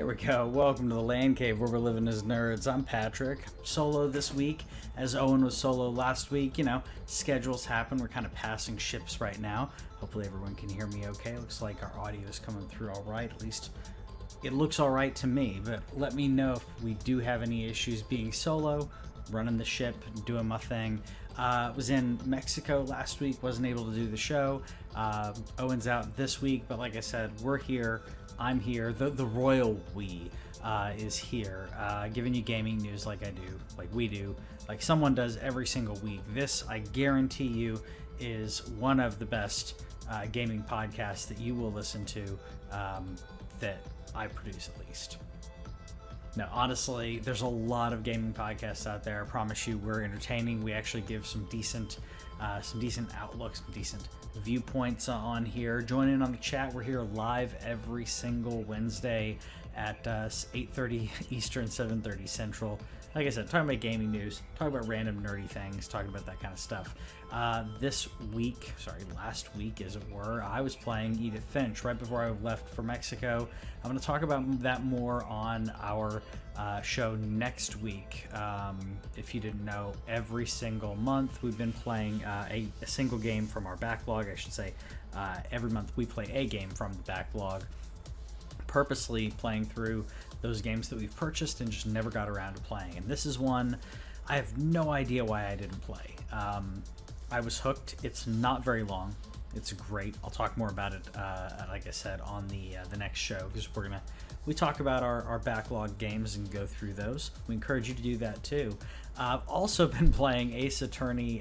There we go. Welcome to the LANCave, where we're living as nerds. I'm Patrick. Solo this week, as Owen was solo last week. You know, schedules happen. We're kind of passing ships right now. Hopefully everyone can hear me okay. Looks like our audio is coming through all right. At least it looks all right to me. But let me know if we do have any issues being solo, running the ship, doing my thing. Was in Mexico last week. Wasn't able to do the show. Owen's out this week. But like I said, we're here. I'm here. The royal we is here, giving you gaming news like I do, like we do, like someone does every single week. This, I guarantee you, is one of the best gaming podcasts that you will listen to, that I produce at least. No, honestly, there's a lot of gaming podcasts out there. I promise you, we're entertaining. We actually give some decent outlooks, some decent viewpoints on here. Join in on the chat. We're here live every single Wednesday at 8:30 Eastern, 7:30 Central. Like I said, talking about gaming news, talking about random nerdy things, talking about that kind of stuff. Last week, as it were, I was playing Edith Finch right before I left for Mexico. I'm going to talk about that more on our show next week. If you didn't know, every single month we've been playing a single game from our backlog, I should say. Every month we play a game from the backlog, purposely playing through those games that we've purchased and just never got around to playing. And this is one I have no idea why I didn't play. I was hooked. It's not very long. It's great. I'll talk more about it, like I said, on the next show, because we talk about our backlog games and go through those. We encourage you to do that too. I've also been playing Ace Attorney,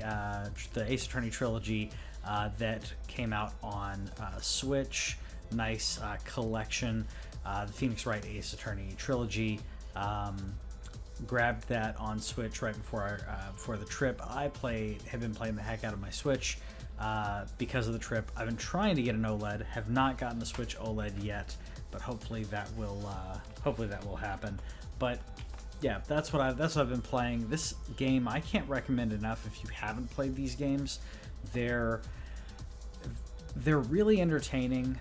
the Ace Attorney trilogy that came out on Switch. Nice collection. The Phoenix Wright Ace Attorney trilogy. Grabbed that on Switch right before the trip. Have been playing the heck out of my Switch because of the trip. I've been trying to get an OLED. Have not gotten the Switch OLED yet, but hopefully that will happen. But yeah, that's what I've been playing. This game I can't recommend enough if you haven't played these games. They're really entertaining.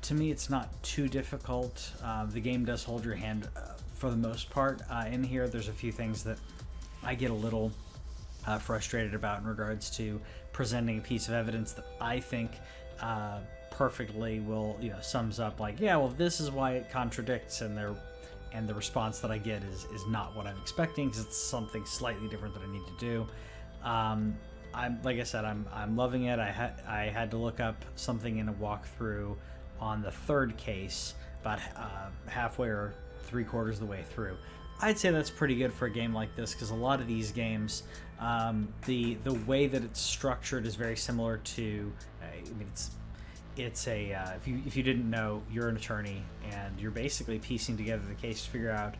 To me, it's not too difficult. The game does hold your hand for the most part. In here, there's a few things that I get a little frustrated about in regards to presenting a piece of evidence that I think perfectly sums up, like, yeah, well, this is why it contradicts, and the response that I get is not what I'm expecting, because it's something slightly different that I need to do. I'm loving it. I had to look up something in a walkthrough on the third case, about halfway or 3/4 of the way through. I'd say that's pretty good for a game like this, because a lot of these games, the way that it's structured is very similar to. If you didn't know, you're an attorney and you're basically piecing together the case to figure out.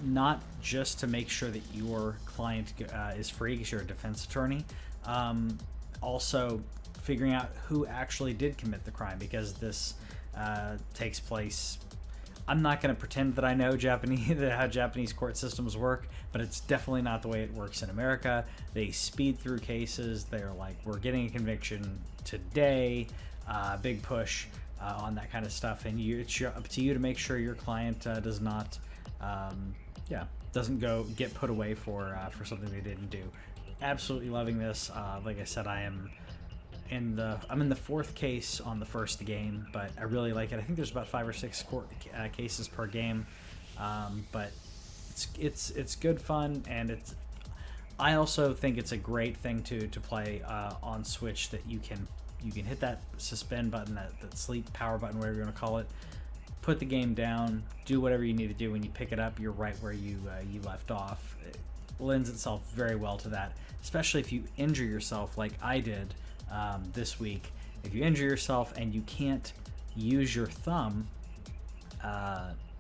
Not just to make sure that your client is free because you're a defense attorney, also figuring out who actually did commit the crime, because this takes place. I'm not going to pretend that I know how Japanese court systems work, but it's definitely not the way it works in America. They speed through cases. They're like, we're getting a conviction today, big push on that kind of stuff, and it's up to you to make sure your client doesn't get put away for something they didn't do. Absolutely loving this. Like I said, I'm in the fourth case on the first game, but I really like it. I think there's about 5 or 6 court cases per game, but it's good fun, and I also think it's a great thing to play on Switch, that you can hit that suspend button, that sleep power button, whatever you want to call it. Put the game down, do whatever you need to do. When you pick it up, you're right where you left off. It lends itself very well to that, especially if you injure yourself like I did this week. If you injure yourself and you can't use your thumb,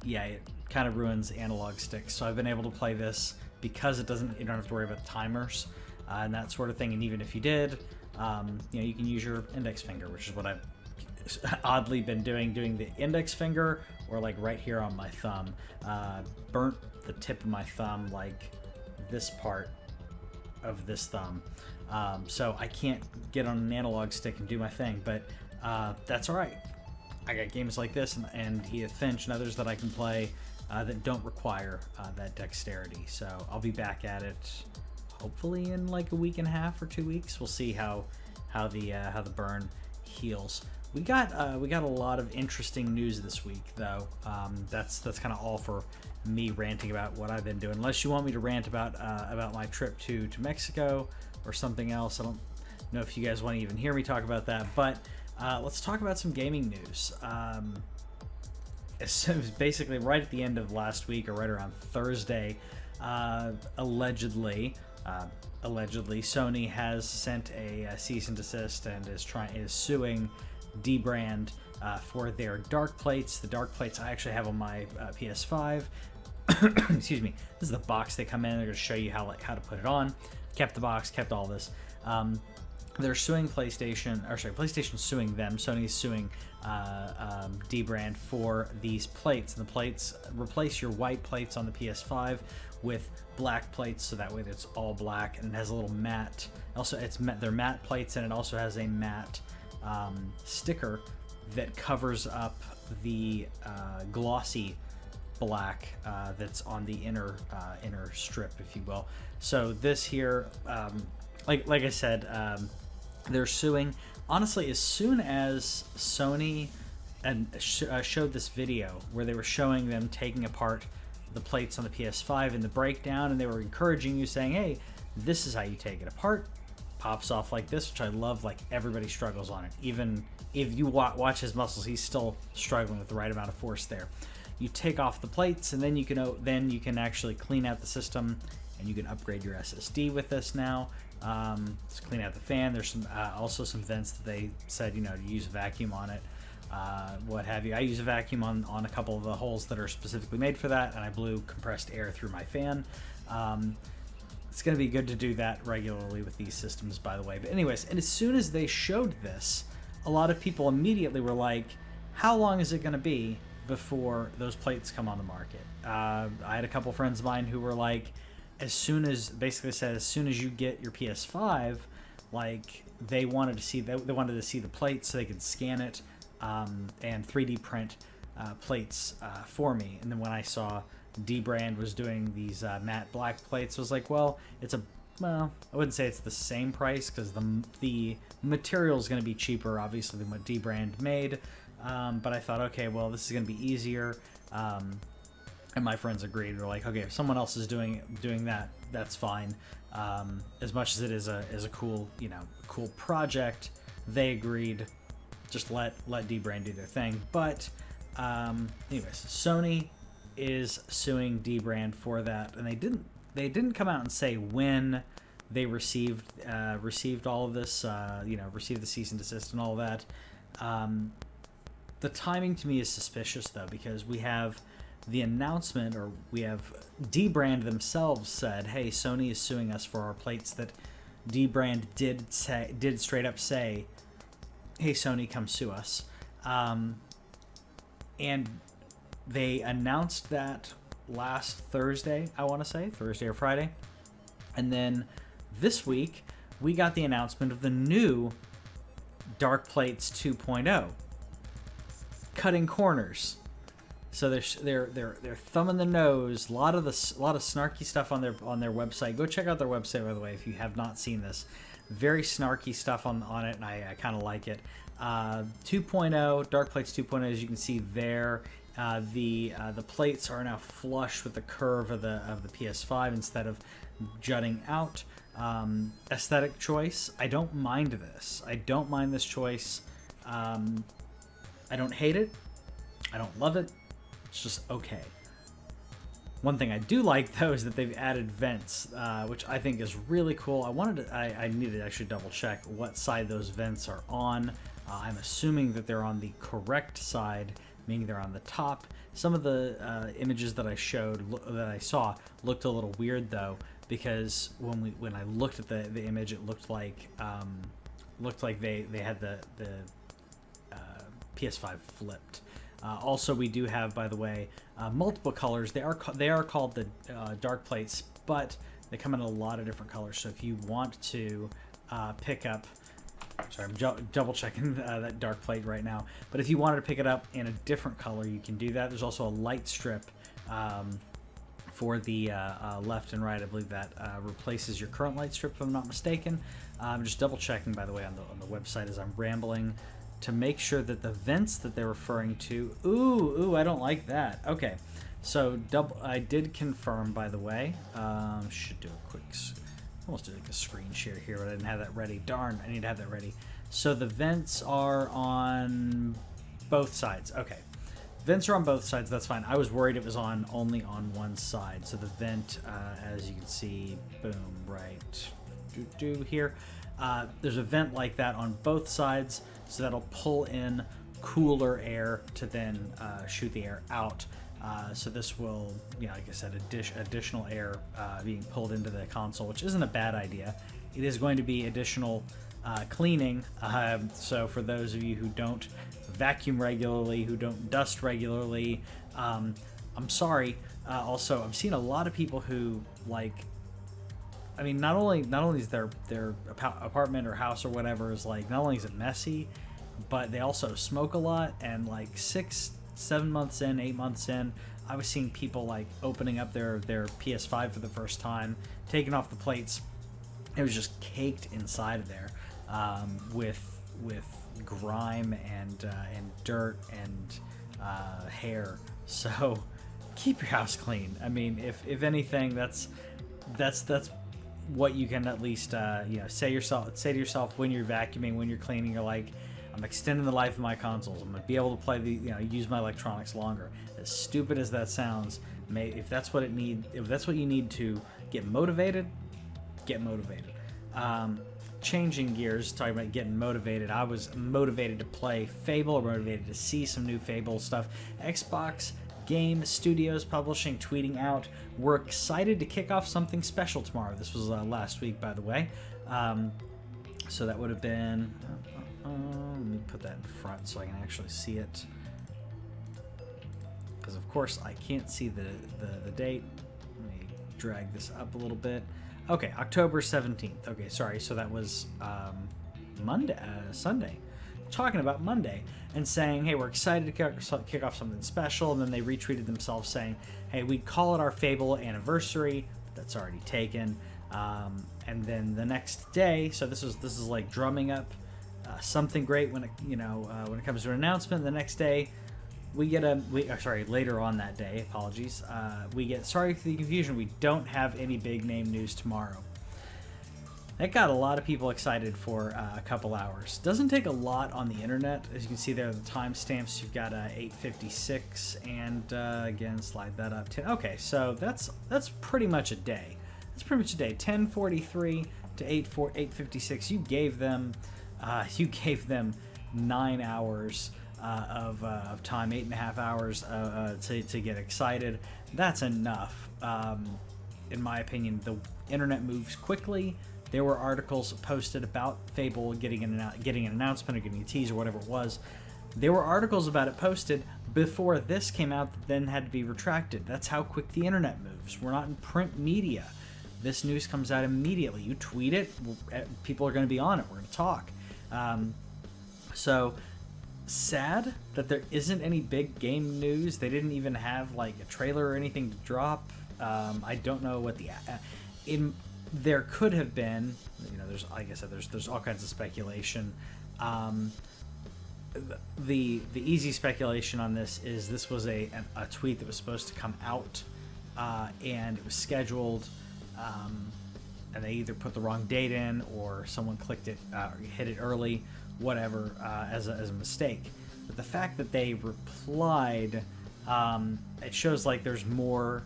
it kind of ruins analog sticks. So I've been able to play this because you don't have to worry about timers and that sort of thing. And even if you did, you can use your index finger, which is what I've oddly been doing the index finger, or like right here on my thumb. Burnt the tip of my thumb, like this part of this thumb, so I can't get on an analog stick and do my thing, but that's all right. I got games like this and Edith Finch and others that I can play that don't require that dexterity. So I'll be back at it hopefully in like a week and a half or 2 weeks. We'll see how the burn heals. We got a lot of interesting news this week, though. That's kind of all for me ranting about what I've been doing. Unless you want me to rant about my trip to Mexico or something else. I don't know if you guys want to even hear me talk about that. But let's talk about some gaming news. It was basically right at the end of last week, or right around Thursday, allegedly, Sony has sent a cease and desist and is suing DBrand for their Darkplates. The Darkplates I actually have on my PS5. Excuse me. This is the box they come in. They're going to show you how to put it on. Kept the box, kept all this. They're suing PlayStation suing them. Sony's suing DBrand for these plates. And the plates replace your white plates on the PS5 with black plates, so that way it's all black, and it has a little matte. Also, they're matte plates, and it also has a matte sticker that covers up the glossy black that's on the inner strip, if you will. So this here, like I said, they're suing. Honestly, as soon as Sony showed this video where they were showing them taking apart the plates on the PS5 in the breakdown, and they were encouraging you, saying, hey, this is how you take it apart. Pops off like this, which I love. Like, everybody struggles on it. Even if you watch his muscles, he's still struggling with the right amount of force there. You take off the plates, and then you can actually clean out the system, and you can upgrade your SSD with this now. Let's clean out the fan. There's some also some vents that they said, to use a vacuum on it, what have you. I use a vacuum on a couple of the holes that are specifically made for that, and I blew compressed air through my fan. It's going to be good to do that regularly with these systems, by the way. But anyways, and as soon as they showed this, a lot of people immediately were like, how long is it going to be before those plates come on the market? I had a couple friends of mine who were like, as soon as you get your PS5, like they wanted to see the plates so they could scan it and 3D print plates for me. And then when I saw DBrand was doing these matte black plates, I was like, well, I wouldn't say it's the same price, because the material is going to be cheaper, obviously, than what DBrand made. But I thought, okay, well, this is going to be easier. And my friends agreed. We're like, okay, if someone else is doing that, that's fine. As much as it is a cool, cool project, they agreed. Just let DBrand do their thing. But anyways, Sony is suing DBrand for that, and they didn't come out and say when they received all of this, received the cease and desist and all of that. The timing to me is suspicious, though, because we have the announcement, or we have DBrand themselves said, hey, Sony is suing us for our plates, that DBrand did straight up say, hey, Sony, come sue us. And they announced that last Thursday, I want to say, Thursday or Friday. And then this week, we got the announcement of the new Darkplates 2.0. Cutting corners. So they're thumbing the nose. A lot of snarky stuff on their website. Go check out their website, by the way, if you have not seen this. Very snarky stuff on it, and I kind of like it. 2.0, Darkplates 2.0, as you can see there. The plates are now flush with the curve of the PS5 instead of jutting out. Aesthetic choice. I don't mind this. I don't mind this choice. I don't hate it. I don't love it. It's just okay. One thing I do like, though, is that they've added vents, which I think is really cool. I need to actually double check what side those vents are on. I'm assuming that they're on the correct side, meaning they're on the top. Some of the images that I saw looked a little weird, though, because when I looked at the image, it looked like they had the PS5 flipped. Also, we do have, by the way, multiple colors. They are called the Darkplates, but they come in a lot of different colors. So if you want to pick up Sorry, I'm double checking that dark plate right now. But if you wanted to pick it up in a different color, you can do that. There's also a light strip for the left and right. I believe that replaces your current light strip, if I'm not mistaken. I'm just double checking, by the way, on the website as I'm rambling to make sure that the vents that they're referring to. Ooh, I don't like that. Okay, so I did confirm, by the way. Should do a quick. Almost did like a screen share here, but I didn't have that ready. Darn, I need to have that ready. So the vents are on both sides. Okay. Vents are on both sides. That's fine. I was worried it was only on one side. So the vent, as you can see, boom, right here. There's a vent like that on both sides, so that'll pull in cooler air to then shoot the air out. So this will, like I said, additional air being pulled into the console, which isn't a bad idea. It is going to be additional cleaning. So for those of you who don't vacuum regularly, who don't dust regularly, I'm sorry. Also, I've seen a lot of people who not only is their apartment or house or whatever is not only is it messy, but they also smoke a lot, and 6-7 months in, 8 months in, I was seeing people opening up their PS5 for the first time, taking off the plates. It was just caked inside of there with grime and dirt and hair. So keep your house clean. I mean, if anything, that's what you can at least say to yourself when you're vacuuming, when you're cleaning. You're like, I'm extending the life of my consoles. I'm gonna be able to play use my electronics longer. As stupid as that sounds, if that's what you need to get motivated, get motivated. Changing gears, talking about getting motivated. I was motivated to play Fable, motivated to see some new Fable stuff. Xbox Game Studios Publishing tweeting out, we're excited to kick off something special tomorrow. This was last week, by the way. So that would have been... let me put that in front so I can actually see it. Because, of course, I can't see the date. Let me drag this up a little bit. Okay, October 17th. Okay, sorry. So that was Sunday. Talking about Monday and saying, hey, we're excited to kick off something special. And then they retweeted themselves saying, hey, we'd call it our Fable anniversary. That's already taken. And then the next day, so this is like drumming up something great when it comes to an announcement. The next day, later on that day, apologies, sorry for the confusion, we don't have any big name news tomorrow. That got a lot of people excited for a couple hours. Doesn't take a lot on the internet. As you can see there, the timestamps, you've got 8:56, and again, slide that up to, okay, so that's pretty much a day. That's pretty much a day. 10:43 to 8:56. You gave them 9 hours of time, 8.5 hours to get excited. That's enough. In my opinion, the internet moves quickly. There were articles posted about Fable getting an announcement or getting a tease or whatever it was. There were articles about it posted before this came out that then had to be retracted. That's how quick the internet moves. We're not in print media. This news comes out immediately. You tweet it, people are going to be on it. We're going to talk. So sad that there isn't any big game news. They didn't even have a trailer or anything to drop. I don't know what there could have been. There's, like I said, there's all kinds of speculation. The easy speculation on this was a tweet that was supposed to come out, and it was scheduled, and they either put the wrong date in or someone clicked it, or hit it early, whatever, as a mistake. But the fact that they replied, it shows there's more.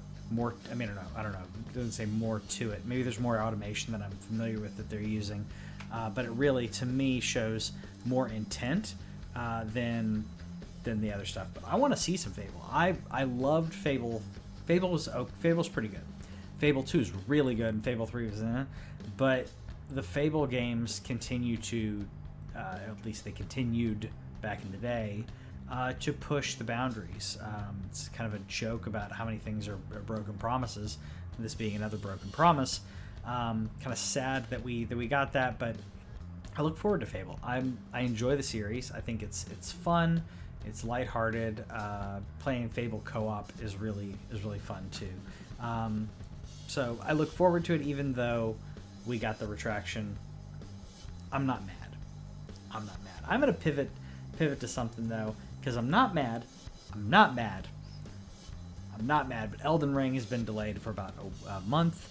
I mean, I don't know. It doesn't say more to it. Maybe there's more automation that I'm familiar with that they're using, but it really, to me, shows more intent than the other stuff. But I want to see some Fable. I loved Fable. Fable's pretty good. Fable 2 is really good, and Fable 3 was but the Fable games continue to, at least they continued back in the day, to push the boundaries. It's kind of a joke about how many things are broken promises, this being another broken promise. Kind of sad that we got that, but I look forward to Fable. I enjoy the series. I think it's fun. It's lighthearted. Playing Fable co-op is really fun too. So I look forward to it, even though we got the retraction. I'm not mad. I'm gonna pivot to something though, because I'm not mad. But Elden Ring has been delayed for about a month.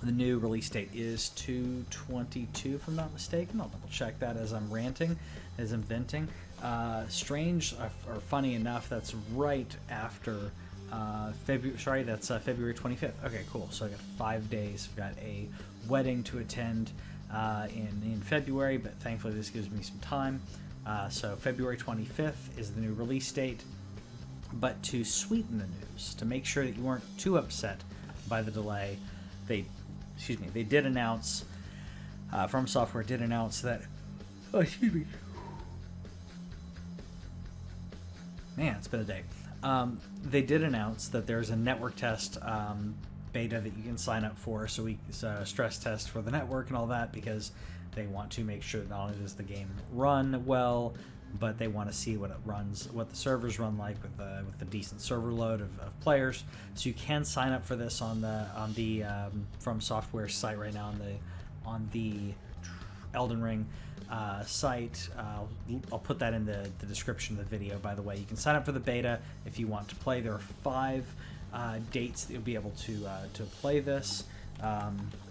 The new release date is 2/22, if I'm not mistaken. I'll double check that as I'm ranting, as I'm venting. Strange or funny enough, that's right after February. Sorry, that's February 25th. Okay, cool. So I got 5 days. I've got a wedding to attend in February, but thankfully this gives me some time. So February 25th is the new release date. But to sweeten the news, to make sure that you weren't too upset by the delay, they did announce, From Software did announce that, man, it's been a day. They did announce that there's a network test beta that you can sign up for, so it's a stress test for the network and all that, because they want to make sure that not only does the game run well, but they want to see what the servers run like with the decent server load of players. So you can sign up for this on the From Software site right now, on the Elden Ring site. I'll put that in the description of the video, by the way. You can sign up for the beta if you want to play. There are 5 dates that you'll be able to play this.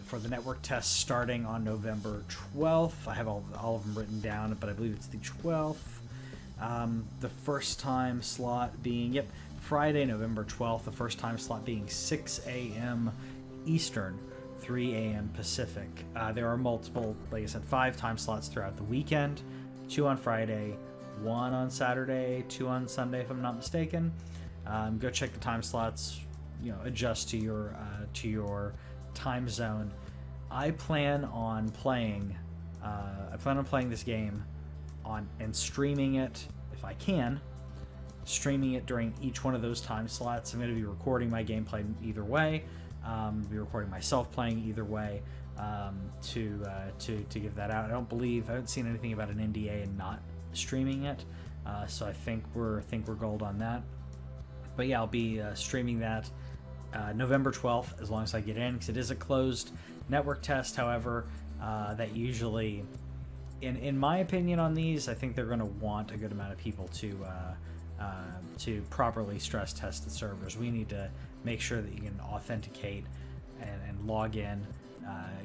For the network test starting on November 12th. I have all of them written down, but I believe it's the 12th. The first time slot being, Friday, November 12th. The first time slot being 6 a.m. Eastern, 3 a.m. Pacific. There are multiple, like I said, 5 time slots throughout the weekend. 2 on Friday, 1 on Saturday, 2 on Sunday, if I'm not mistaken. Go check the time slots. Adjust to your time zone. I plan on playing this game and streaming it if I can. Streaming it during each one of those time slots. I'm going to be recording my gameplay either way. Be recording myself playing either way to give that out. I haven't seen anything about an NDA and not streaming it, so I think we're gold on that. But yeah, I'll be streaming that November 12th, as long as I get in, because it is a closed network test. However, that usually, in my opinion on these, I think they're going to want a good amount of people to properly stress test the servers. We need to make sure that you can authenticate and log in,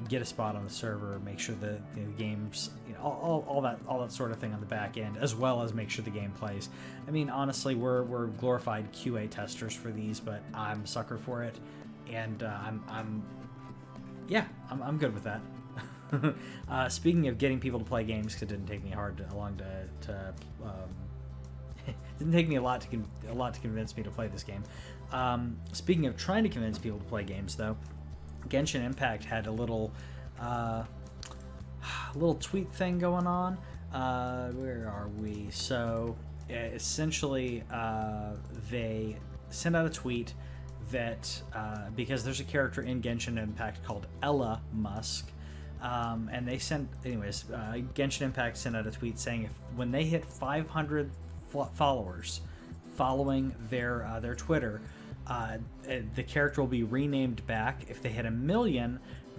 get a spot on the server, make sure that the game's, all that sort of thing on the back end, as well as make sure the game plays. I mean, honestly, we're glorified QA testers for these, but I'm a sucker for it, and I'm good with that. Speaking of getting people to play games, because it didn't take me didn't take me a lot to convince me to play this game. Speaking of trying to convince people to play games, though, Genshin Impact had a little tweet thing going on. Where are we? So essentially, they sent out a tweet that because there's a character in Genshin Impact called Ella Musk, and they Genshin Impact sent out a tweet saying when they hit 500 followers following their Twitter, the character will be renamed back. If they hit 1 million,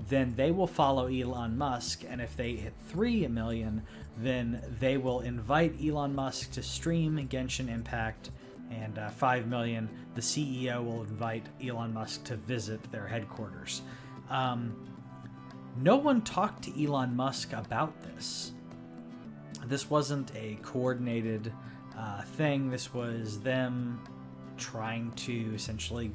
then they will follow Elon Musk, and if they hit 3 million, then they will invite Elon Musk to stream Genshin Impact, and 5 million, the CEO will invite Elon Musk to visit their headquarters. No one talked to Elon Musk about this. This wasn't a coordinated thing. This was them trying to essentially,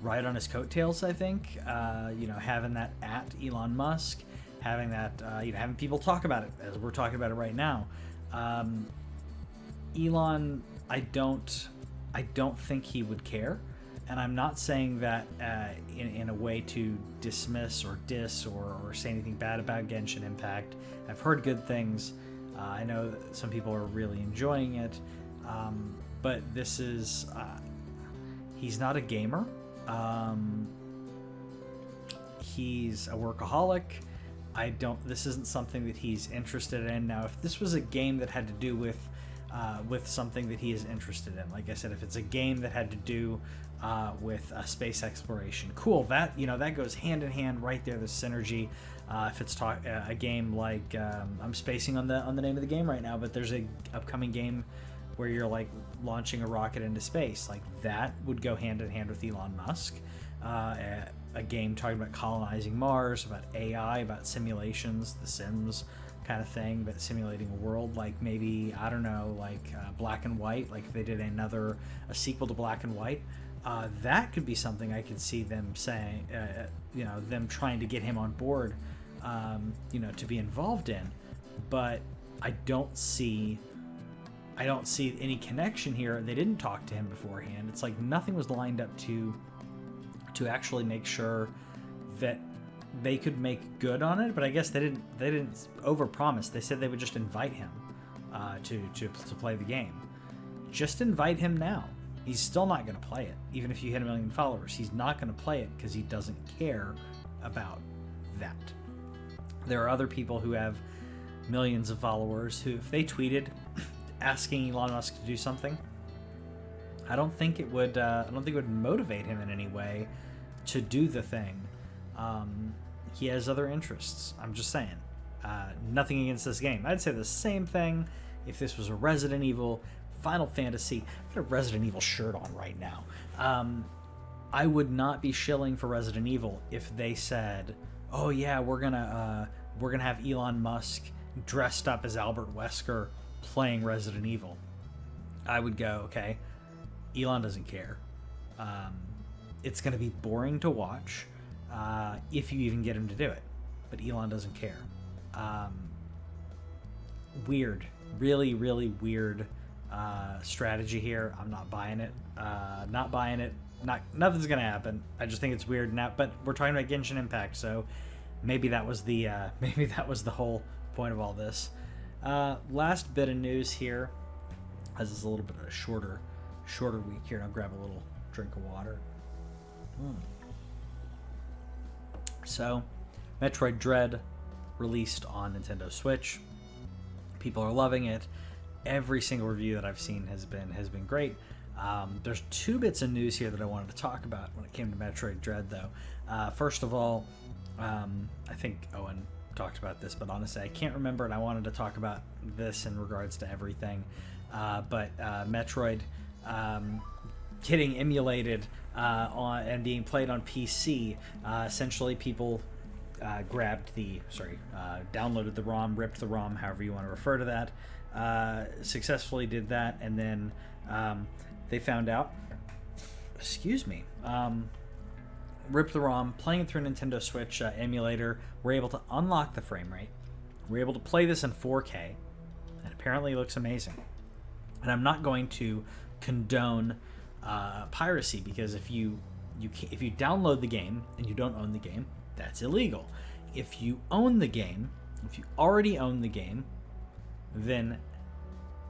ride on his coattails, I think. Having that at Elon Musk, having that, having people talk about it as we're talking about it right now. Elon, I don't think he would care, and I'm not saying that in a way to dismiss or diss or say anything bad about Genshin Impact. I've heard good things. I know that some people are really enjoying it, but this is he's not a gamer. He's a workaholic. This isn't something that he's interested in. Now, if this was a game that had to do with something that he is interested in, like I said, if it's a game that had to do with space exploration, cool. That that goes hand in hand right there. The synergy. If it's a game like I'm spacing on the name of the game right now, but there's a upcoming game where you're like launching a rocket into space, like that would go hand in hand with Elon Musk. A game talking about colonizing Mars, about AI, about simulations, The Sims kind of thing, but simulating a world, like maybe, I don't know, like Black and White, like if they did a sequel to Black and White, that could be something I could see them saying, them trying to get him on board, to be involved in. But I don't see any connection here. They didn't talk to him beforehand. It's like nothing was lined up to actually make sure that they could make good on it. But I guess they didn't overpromise. They said they would just invite him to play the game. Just invite him now. He's still not going to play it, even if you hit 1 million followers. He's not going to play it because he doesn't care about that. There are other people who have millions of followers who, if they tweeted asking Elon Musk to do something, I don't think it would motivate him in any way to do the thing. He has other interests. I'm just saying. Nothing against this game. I'd say the same thing if this was a Resident Evil, Final Fantasy. I've got a Resident Evil shirt on right now. I would not be shilling for Resident Evil if they said, "Oh yeah, we're gonna have Elon Musk dressed up as Albert Wesker playing Resident Evil." I would go, okay, Elon doesn't care. It's going to be boring to watch if you even get him to do it. But Elon doesn't care. Weird. Really, really weird strategy here. I'm not buying it. Not buying it. Nothing's going to happen. I just think it's weird now. But we're talking about Genshin Impact, so maybe that was the whole point of all this. Last bit of news here, as it's a little bit of a shorter week here, and I'll grab a little drink of water. So, Metroid Dread released on Nintendo Switch. People are loving it. Every single review that I've seen has been great. There's 2 bits of news here that I wanted to talk about when it came to Metroid Dread, though. First of all, I think Owen talked about this, but honestly I can't remember, and I wanted to talk about this in regards to everything. But Metroid getting emulated and being played on PC. Essentially, people downloaded the ROM, ripped the ROM, however you want to refer to that, successfully did that, and then they found out, ripped the ROM, playing it through a Nintendo Switch emulator, were able to unlock the frame rate, were able to play this in 4K, and apparently it looks amazing. And I'm not going to condone piracy, because if you download the game and you don't own the game, that's illegal. If you own the game, if you already own the game, then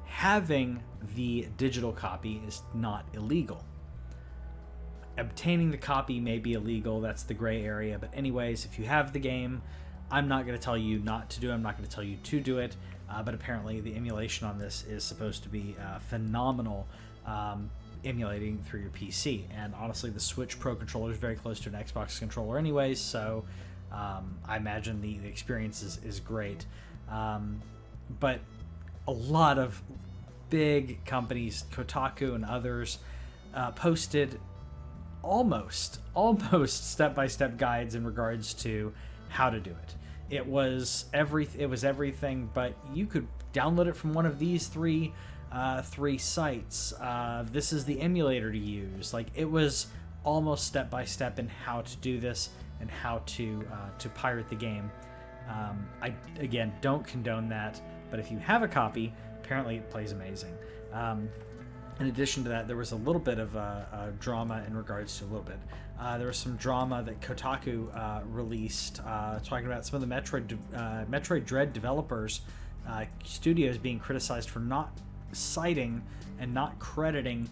having the digital copy is not illegal. Obtaining the copy may be illegal. That's the gray area. But anyways, if you have the game, I'm not going to tell you not to do it. I'm not going to tell you to do it. But apparently the emulation on this is supposed to be phenomenal, emulating through your PC. And honestly, the Switch Pro controller is very close to an Xbox controller anyways, so I imagine the experience is great. But a lot of big companies, Kotaku and others, posted almost step-by-step guides in regards to how to do it. It was everything, but you could download it from one of these three sites. This is the emulator to use. Like, it was almost step-by-step in how to do this and how to pirate the game. I, again, don't condone that, but if you have a copy, apparently it plays amazing. In addition to that, there was a little bit of drama in regards to there was some drama that Kotaku released talking about some of the Metroid Dread developers, studios being criticized for not citing and not crediting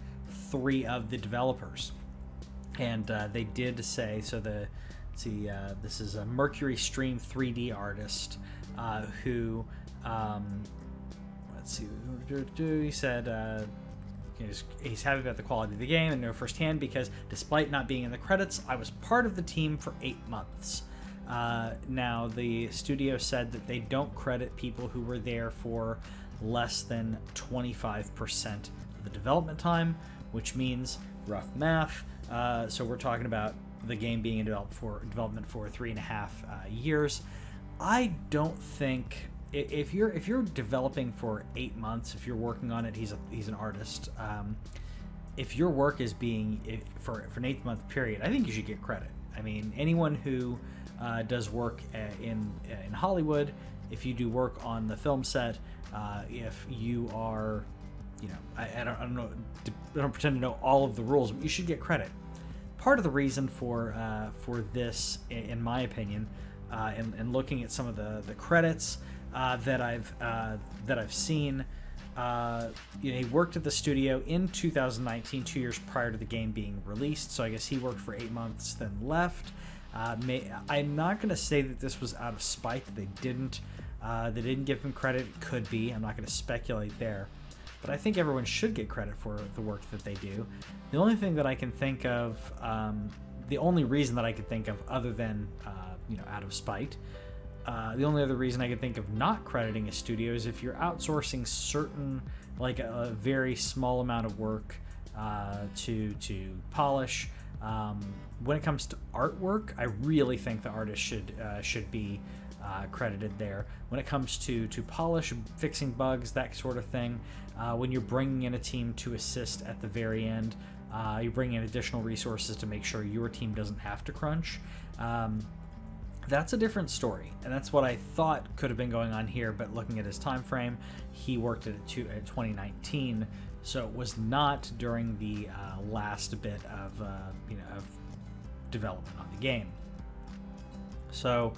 3 of the developers. And they did say, so let's see, this is a Mercury Stream 3D artist who, let's see, he said he's happy about the quality of the game and know firsthand because despite not being in the credits, I was part of the team for 8 months. Now, the studio said that they don't credit people who were there for less than 25% of the development time, which means rough math. So we're talking about the game being in development for 3.5 years. I don't think if you're developing for 8 months, if you're working on it, he's an artist. If your work is being for an 8-month period, I think you should get credit. I mean, anyone who does work in Hollywood, if you do work on the film set, if you are, I don't know, I don't pretend to know all of the rules, but you should get credit. Part of the reason for this, in my opinion, and looking at some of the credits that I've seen, he worked at the studio in 2019, 2 years prior to the game being released. So I guess he worked for 8 months, then left. I'm not going to say that this was out of spite that they didn't give him credit. It could be. I'm not going to speculate there. But I think everyone should get credit for the work that they do. The only thing that I can think of, the only reason that I could think of other than, out of spite, the only other reason I could think of not crediting a studio is if you're outsourcing certain, like a very small amount of work to polish. When it comes to artwork, I really think the artist should be credited there. When it comes to polish, fixing bugs, that sort of thing, when you're bringing in a team to assist at the very end, you bring in additional resources to make sure your team doesn't have to crunch. That's a different story, and that's what I thought could have been going on here. But looking at his time frame, he worked at 2019, so it was not during the last bit of of development on the game. So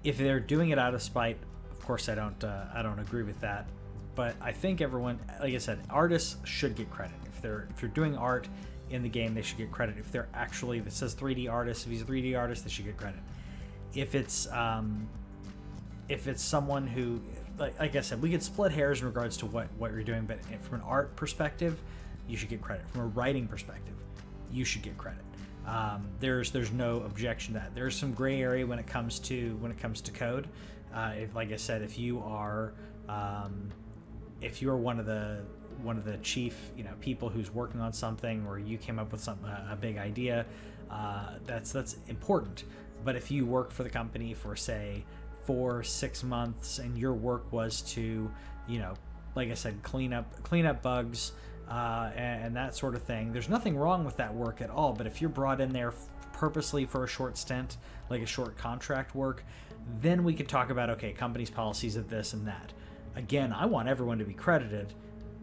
if they're doing it out of spite, of course I don't agree with that. But I think everyone, like I said, artists should get credit. If you're doing art in the game, they should get credit. If they're actually, if it says 3D artist, if he's a 3D artist, they should get credit. If it's someone who, like I said, we could split hairs in regards to what you're doing, but from an art perspective, you should get credit. From a writing perspective, you should get credit. There's no objection to that. There's some gray area when it comes to code. If, like I said, if you are one of the chief people who's working on something, or you came up with a big idea, that's important. But if you work for the company for, say, 4-6 months, and your work was to, like I said, clean up bugs and that sort of thing, there's nothing wrong with that work at all. But if you're brought in there purposely for a short stint, like a short contract work, then we could talk about, okay, company's policies of this and that. Again, I want everyone to be credited,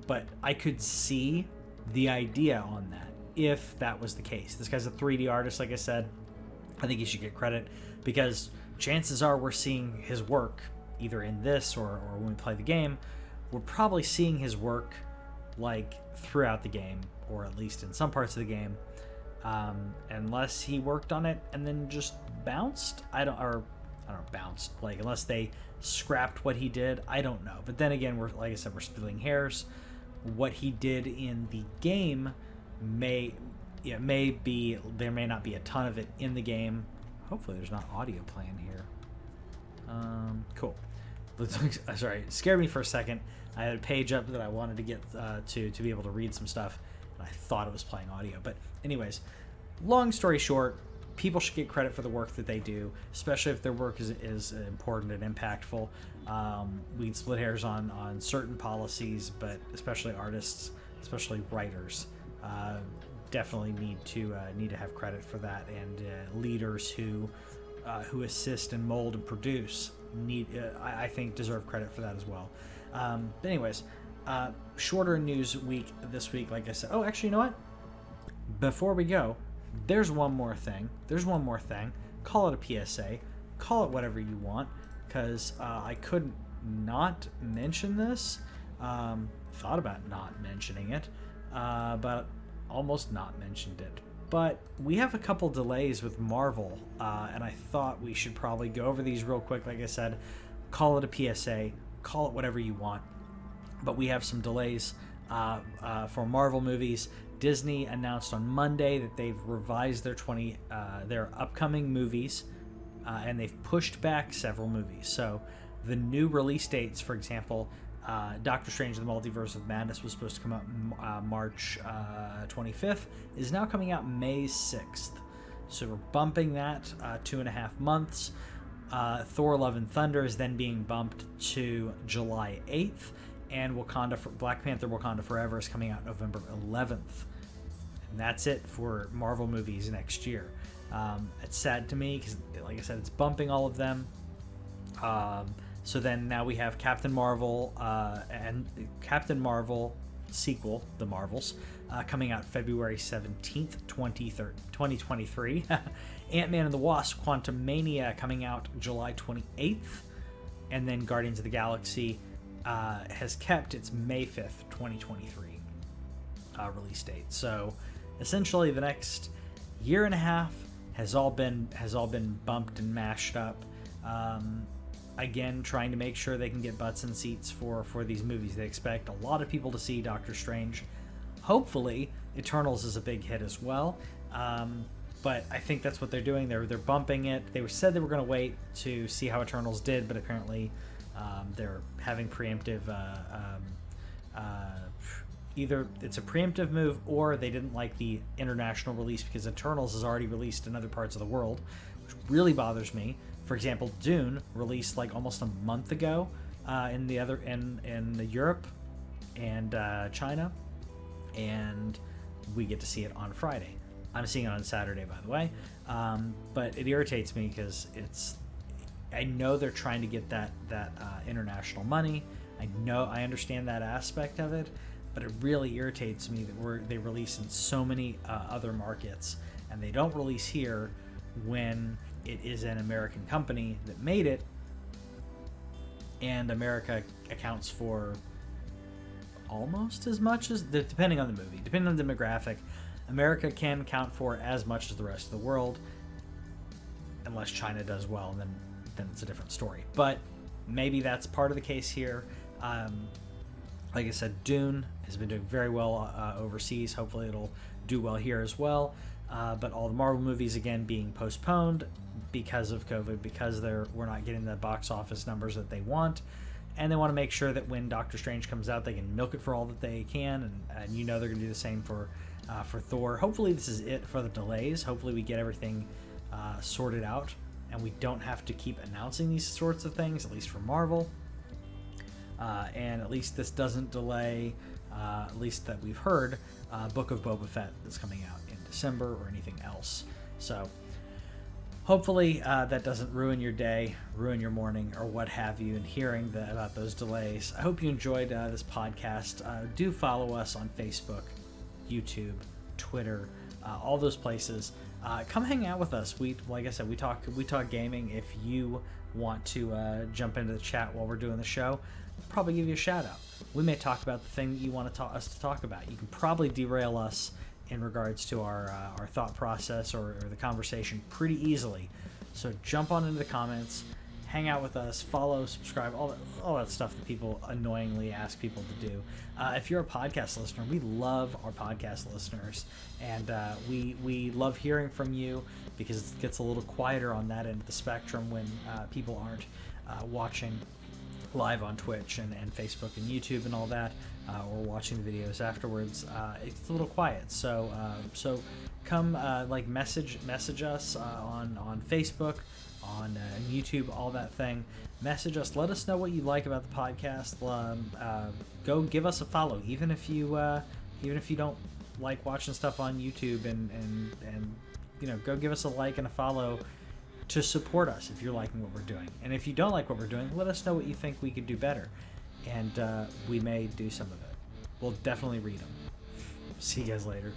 but I could see the idea on that if that was the case. This guy's a 3D artist, like I said. I think he should get credit because chances are we're seeing his work either in this or when we play the game. We're probably seeing his work like throughout the game, or at least in some parts of the game, unless he worked on it and then just bounced. Bounced, like, unless they scrapped what he did. I don't know. But then again, like I said, we're splitting hairs. What he did in the game may be, there may not be a ton of it in the game. Hopefully there's not audio playing here. Cool. Sorry, it scared me for a second. I had a page up that I wanted to get to be able to read some stuff, and I thought it was playing audio. But anyways, long story short, people should get credit for the work that they do, especially if their work is important and impactful. We can split hairs on certain policies, but especially artists, especially writers, definitely need to have credit for that. And leaders who assist and mold and produce I think deserve credit for that as well. But anyways, shorter news week this week, like I said. Oh, actually, you know what? Before we go, there's one more thing. Call it a PSA. Call it whatever you want, because I couldn't not mention this. Thought about not mentioning it, but almost not mentioned it. But we have a couple delays with Marvel, and I thought we should probably go over these real quick. Like I said, call it a PSA, call it whatever you want. But we have some delays for Marvel movies. Disney announced on Monday that they've revised their upcoming movies, and they've pushed back several movies. So the new release dates, for example, Doctor Strange: The Multiverse of Madness was supposed to come out March 25th, is now coming out May 6th. So we're bumping that 2.5 months. Thor: Love and Thunder is then being bumped to July 8th, and Black Panther: Wakanda Forever is coming out November 11th. And that's it for Marvel movies next year. It's sad to me because, like I said, it's bumping all of them. So then now we have Captain Marvel and Captain Marvel sequel, The Marvels, coming out February 17th, 2023. Ant-Man and the Wasp: Quantumania coming out July 28th. And then Guardians of the Galaxy has kept its May 5th, 2023 release date. So essentially the next year and a half has all been bumped and mashed up. Again, trying to make sure they can get butts in seats for these movies. They expect a lot of people to see Doctor Strange. Hopefully, Eternals is a big hit as well. But I think that's what they're doing. They're bumping it. They said they were going to wait to see how Eternals did, but apparently they're having preemptive... either it's a preemptive move or they didn't like the international release because Eternals is already released in other parts of the world, which really bothers me. For example, Dune released like almost a month ago in Europe and China, and we get to see it on Friday. I'm seeing it on Saturday, by the way, but it irritates me because I know they're trying to get that international money. I understand that aspect of it, but it really irritates me that they release in so many other markets and they don't release here when it is an American company that made it, and America accounts for almost as much as, depending on the movie, depending on the demographic, America can count for as much as the rest of the world, unless China does well, and then it's a different story. But maybe that's part of the case here. Like I said, Dune has been doing very well overseas. Hopefully it'll do well here as well. But all the Marvel movies, again, being postponed because of COVID, because we're not getting the box office numbers that they want. And they want to make sure that when Doctor Strange comes out, they can milk it for all that they can. And they're going to do the same for Thor. Hopefully this is it for the delays. Hopefully we get everything sorted out and we don't have to keep announcing these sorts of things, at least for Marvel. And at least this doesn't delay, at least that we've heard, Book of Boba Fett that's coming out in December or anything else. So hopefully that doesn't ruin your day, ruin your morning, or what have you, and hearing about those delays. I hope you enjoyed this podcast. Do follow us on Facebook, YouTube, Twitter, all those places. Come hang out with us. Like I said, we talk gaming. If you want to jump into the chat while we're doing the show, we'll probably give you a shout out. We may talk about the thing that you want us to talk about. You can probably derail us in regards to our thought process or the conversation pretty easily. So jump on into the comments, hang out with us, follow, subscribe, all that stuff that people annoyingly ask people to do. If you're a podcast listener, we love our podcast listeners, and we love hearing from you because it gets a little quieter on that end of the spectrum when people aren't watching live on Twitch and Facebook and YouTube and all that, or watching the videos afterwards. It's a little quiet, so come message us on Facebook, on YouTube, all that thing. Message us, let us know what you like about the podcast. Go give us a follow, even if you don't like watching stuff on YouTube, and go give us a like and a follow to support us if you're liking what we're doing. And if you don't like what we're doing, let us know what you think we could do better, and we may do some of it. We'll definitely read them. See you guys later.